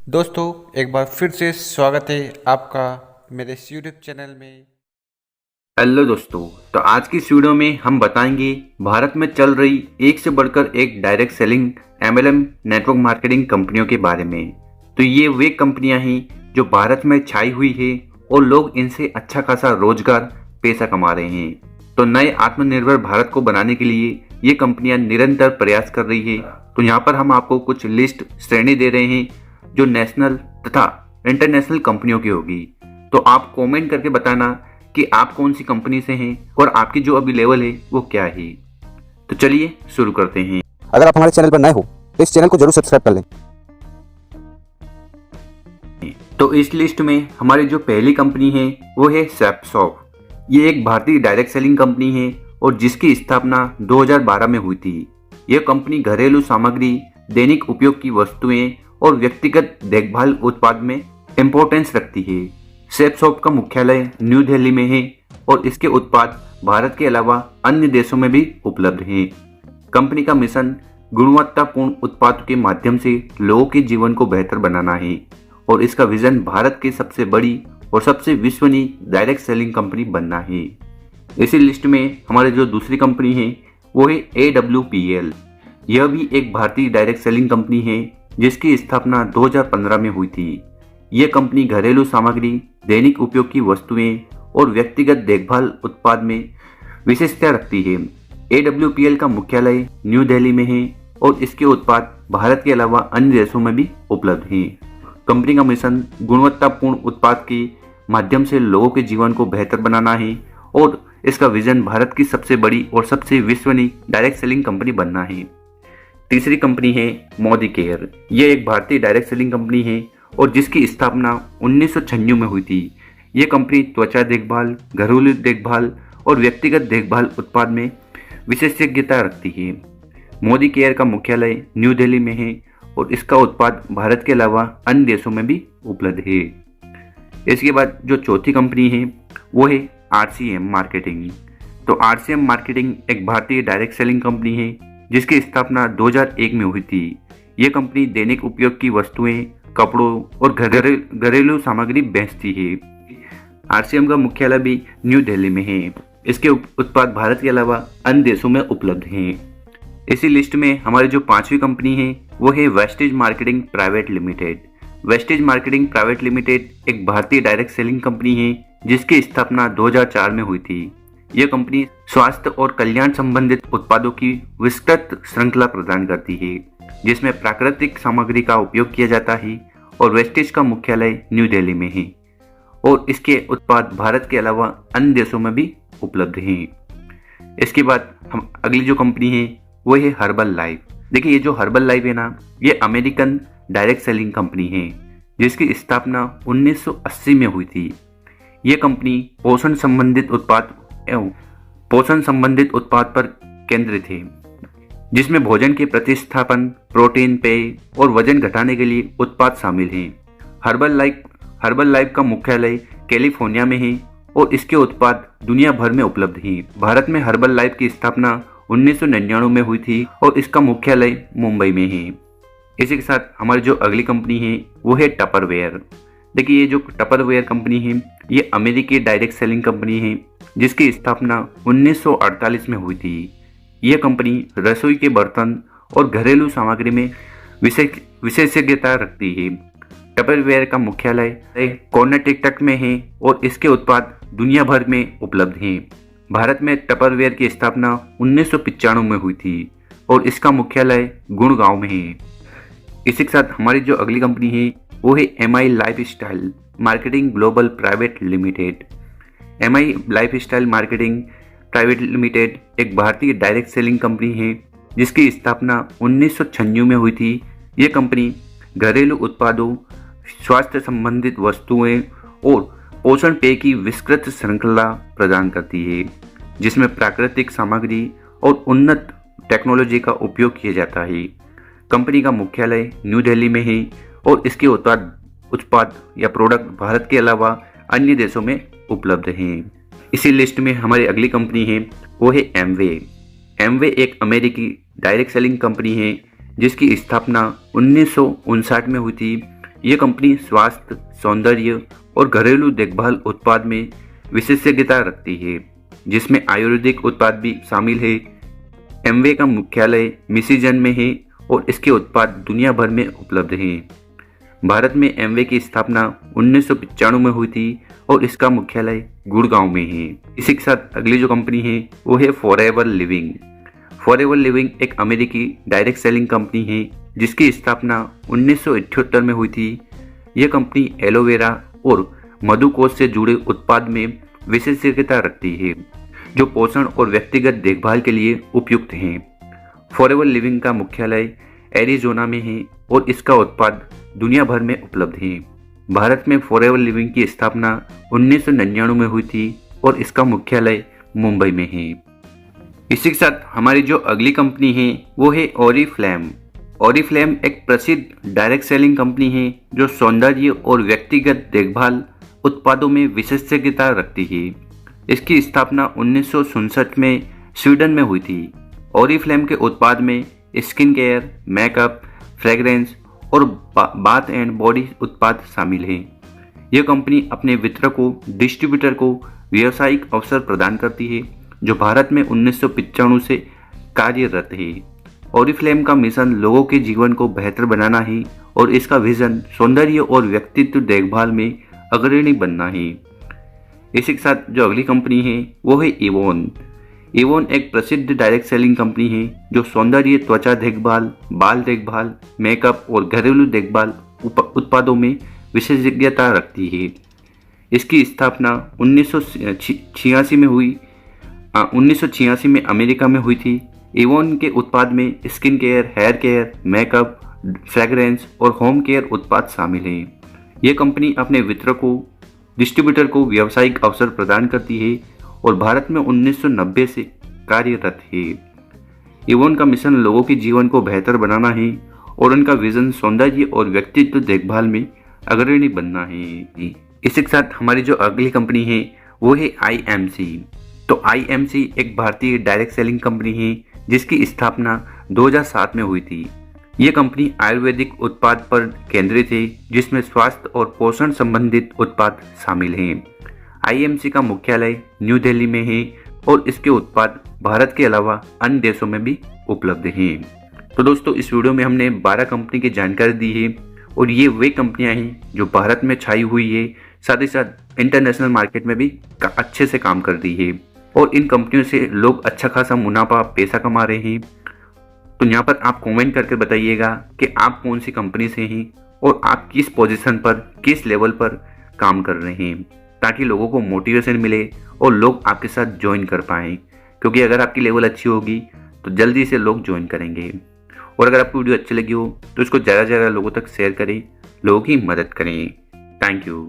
दोस्तों, एक बार फिर से स्वागत है आपका मेरे इस यूट्यूब चैनल में। हेलो दोस्तों। तो आज की इस वीडियो में हम बताएंगे भारत में चल रही एक से बढ़कर एक direct selling MLM network marketing कंपनियों के बारे में। तो ये वे कंपनियां हैं जो भारत में छाई हुई है और लोग इनसे अच्छा खासा रोजगार पैसा कमा रहे हैं। तो नए आत्मनिर्भर भारत को बनाने के लिए ये कंपनियां निरंतर प्रयास कर रही है। तो यहाँ पर हम आपको कुछ लिस्ट श्रेणी दे रहे हैं जो नेशनल तथा इंटरनेशनल कंपनियों की होगी। तो आप कमेंट करके बताना कि आप कौन सी कंपनी से हैं और आपकी जो अभी लेवल है वो क्या है। तो चलिए शुरू करते हैं। अगर आप हमारे चैनल पर नए हो तो इस चैनल को जरूर सब्सक्राइब कर लें। तो इस लिस्ट में हमारी जो पहली कंपनी है वो है सैपसॉफ्ट। ये एक भारतीय डायरेक्ट सेलिंग कंपनी है और जिसकी स्थापना 2012 में हुई थी। यह कंपनी घरेलू सामग्री, दैनिक उपयोग की वस्तुएं और व्यक्तिगत देखभाल उत्पाद में इम्पोर्टेंस रखती है। सैपसॉफ्ट का मुख्यालय न्यू दिल्ली में है और इसके उत्पाद भारत के अलावा अन्य देशों में भी उपलब्ध हैं। कंपनी का मिशन गुणवत्तापूर्ण उत्पाद के माध्यम से लोगों के जीवन को बेहतर बनाना है और इसका विजन भारत की सबसे बड़ी और सबसे विश्वसनीय डायरेक्ट सेलिंग कंपनी बनना है। इसी लिस्ट में हमारी जो दूसरी कंपनी है वो है AWPL। यह भी एक भारतीय डायरेक्ट सेलिंग कंपनी है जिसकी स्थापना 2015 में हुई थी। यह कंपनी घरेलू सामग्री, दैनिक उपयोग की वस्तुएं और व्यक्तिगत देखभाल उत्पाद में विशेषता रखती है। AWPL का मुख्यालय न्यू दिल्ली में है और इसके उत्पाद भारत के अलावा अन्य देशों में भी उपलब्ध हैं। कंपनी का मिशन गुणवत्तापूर्ण उत्पाद के माध्यम से लोगों के जीवन को बेहतर बनाना है और इसका विजन भारत की सबसे बड़ी और सबसे विश्वसनीय डायरेक्ट सेलिंग कंपनी बनना है। तीसरी कंपनी है मोदी केयर। यह एक भारतीय डायरेक्ट सेलिंग कंपनी है और जिसकी स्थापना 1996 में हुई थी। यह कंपनी त्वचा देखभाल, घरेलू देखभाल और व्यक्तिगत देखभाल उत्पाद में विशेषज्ञता रखती है। मोदी केयर का मुख्यालय न्यू दिल्ली में है और इसका उत्पाद भारत के अलावा अन्य देशों में भी उपलब्ध है। इसके बाद जो चौथी कंपनी है वो है RCM मार्केटिंग। तो RCM मार्केटिंग एक भारतीय डायरेक्ट सेलिंग कंपनी है जिसकी स्थापना 2001 में हुई थी। यह कंपनी दैनिक उपयोग की वस्तुएं, कपड़ों और घरेलू सामग्री बेचती है। RCM का मुख्यालय भी न्यू दिल्ली में है। इसके उत्पाद भारत के अलावा अन्य देशों में उपलब्ध हैं। इसी लिस्ट में हमारी जो पांचवी कंपनी है वो है wastage marketing private limited. Wastage marketing private limited एक भारतीय डायरेक्ट सेलिंग कंपनी है जिसकी स्थापना 2004 में हुई थी। यह कंपनी स्वास्थ्य और कल्याण संबंधित उत्पादों की विस्तृत श्रृंखला प्रदान करती है जिसमें प्राकृतिक सामग्री का उपयोग किया जाता है और वेस्टेज का मुख्यालय न्यू दिल्ली में है और इसके उत्पाद भारत के अलावा अन्य देशों में भी उपलब्ध हैं। इसके बाद हम अगली जो कंपनी है वो है हर्बल लाइफ। देखिए, ये जो हर्बल लाइफ है ना, ये अमेरिकन डायरेक्ट सेलिंग कंपनी है जिसकी स्थापना 1980 में हुई थी। यह कंपनी पोषण संबंधित उत्पाद पर केंद्रित है जिसमें भोजन के प्रतिस्थापन, प्रोटीन, पेय और वजन घटाने के लिए उत्पाद शामिल हैं। हर्बल लाइफ का मुख्यालय कैलिफोर्निया में है और इसके उत्पाद दुनिया भर में उपलब्ध हैं। भारत में हर्बल लाइफ की स्थापना 1999 में हुई थी और इसका मुख्यालय मुंबई में है। इसी के साथ हमारी जो अगली कंपनी है वो है टपरवेयर। देखिए, ये जो टपरवेयर कंपनी है ये अमेरिकी डायरेक्ट सेलिंग कंपनी है जिसकी स्थापना 1948 में हुई थी। यह कंपनी रसोई के बर्तन और घरेलू सामग्री में विशेषज्ञता रखती है। टपरवेयर का मुख्यालय कर्नाटक में है और इसके उत्पाद दुनिया भर में उपलब्ध हैं। भारत में टपरवेयर की स्थापना 1995 में हुई थी और इसका मुख्यालय गुड़गांव में है। इसी के साथ हमारी जो अगली कंपनी है वो है MI lifestyle marketing global private limited. MI lifestyle marketing private limited एक भारतीय डायरेक्ट सेलिंग कंपनी है जिसकी स्थापना 1996 में हुई थी। यह कंपनी घरेलू उत्पादों, स्वास्थ्य संबंधित वस्तुएं और पोषण पेय की विस्तृत श्रृंखला प्रदान करती है जिसमें प्राकृतिक सामग्री और उन्नत टेक्नोलॉजी का उपयोग किया जाता है। कंपनी का मुख्यालय न्यू दिल्ली में है और इसके उत्पाद या प्रोडक्ट भारत के अलावा अन्य देशों में उपलब्ध हैं। इसी लिस्ट में हमारी अगली कंपनी है वो है एमवे। एमवे एक अमेरिकी डायरेक्ट सेलिंग कंपनी है जिसकी स्थापना 1959 में हुई थी। ये कंपनी स्वास्थ्य, सौंदर्य और घरेलू देखभाल उत्पाद में विशेषज्ञता रखती है, जिसमें आयुर्वेदिक उत्पाद भी शामिल है। एमवे का मुख्यालय मिशिगन में है और इसके उत्पाद दुनिया भर में उपलब्ध हैं। भारत में एमवे की स्थापना 1995 में हुई थी और इसका मुख्यालय गुड़गांव में है। इसी के साथ अगली जो कंपनी है वो है फॉरएवर लिविंग। फॉरएवर लिविंग एक अमेरिकी डायरेक्ट सेलिंग कंपनी है जिसकी स्थापना 1978 में हुई थी। यह कंपनी एलोवेरा और मधुकोश से जुड़े उत्पाद में विशेषज्ञता रखती है जो पोषण और व्यक्तिगत देखभाल के लिए उपयुक्त हैं। फॉरएवर लिविंग का मुख्यालय एरिजोना में है और इसका उत्पाद दुनिया भर में उपलब्ध है। भारत में फॉरएवर लिविंग की स्थापना 1999 में हुई थी और इसका मुख्यालय मुंबई में है। इसी के साथ हमारी जो अगली कंपनी है वो है ओरिफ्लेम। ओरिफ्लेम एक प्रसिद्ध डायरेक्ट सेलिंग कंपनी है जो सौंदर्य और व्यक्तिगत देखभाल उत्पादों में विशेषज्ञता रखती है। इसकी स्थापना 1967 में स्वीडन में हुई थी। ओरिफ्लेम के उत्पाद में स्किन केयर, मेकअप, फ्रेग्रेंस और बाथ एंड बॉडी उत्पाद शामिल हैं। यह कंपनी अपने वितरकों, डिस्ट्रीब्यूटर को व्यावसायिक अवसर प्रदान करती है जो भारत में 1995 से कार्यरत है। ओरिफ्लेम का मिशन लोगों के जीवन को बेहतर बनाना है और इसका विजन सौंदर्य और व्यक्तित्व देखभाल में अग्रणी बनना है। इसी के साथ जो अगली कंपनी है वो है एवोन। एवोन एक प्रसिद्ध डायरेक्ट सेलिंग कंपनी है जो सौंदर्य, त्वचा देखभाल, बाल देखभाल, मेकअप और घरेलू देखभाल उत्पादों में विशेषज्ञता रखती है। इसकी स्थापना 1986 में हुई 1986 में अमेरिका में हुई थी। एवोन के उत्पाद में skin care, hair care, makeup, fragrance और होम केयर उत्पाद शामिल हैं। यह कंपनी अपने वितरकों, डिस्ट्रीब्यूटर को व्यावसायिक अवसर प्रदान करती है और भारत में 1990 से कार्यरत है। एवोन का मिशन लोगों के जीवन को बेहतर बनाना है और उनका विजन सौंदर्य और व्यक्तित्व देखभाल में अग्रणी बनना है। इसी के साथ हमारी जो अगली कंपनी है वो है IMC। तो IMC एक भारतीय डायरेक्ट सेलिंग कंपनी है जिसकी स्थापना 2007 में हुई थी। ये कंपनी आयुर्वेदिक उत्पाद पर केंद्रित है जिसमें स्वास्थ्य और पोषण संबंधित उत्पाद शामिल हैं। IMC का मुख्यालय न्यू दिल्ली में है और इसके उत्पाद भारत के अलावा अन्य देशों में भी उपलब्ध हैं। तो दोस्तों इस वीडियो में हमने 12 कंपनी की जानकारी दी है और ये वे कंपनियां हैं जो भारत में छाई हुई है, साथ ही साथ इंटरनेशनल मार्केट में भी अच्छे से काम कर रही है और इन कंपनियों से लोग अच्छा खासा मुनाफा पैसा कमा रहे हैं। तो यहाँ पर आप कमेंट करके बताइएगा कि आप कौन सी कंपनी से हैं और आप किस पोजीशन पर, किस लेवल पर काम कर रहे हैं, ताकि लोगों को मोटिवेशन मिले और लोग आपके साथ ज्वाइन कर पाएँ। क्योंकि अगर आपकी लेवल अच्छी होगी तो जल्दी से लोग ज्वाइन करेंगे। और अगर आपको वीडियो अच्छी लगी हो तो इसको ज़्यादा से ज़्यादा लोगों तक शेयर करें, लोगों की मदद करें। Thank you.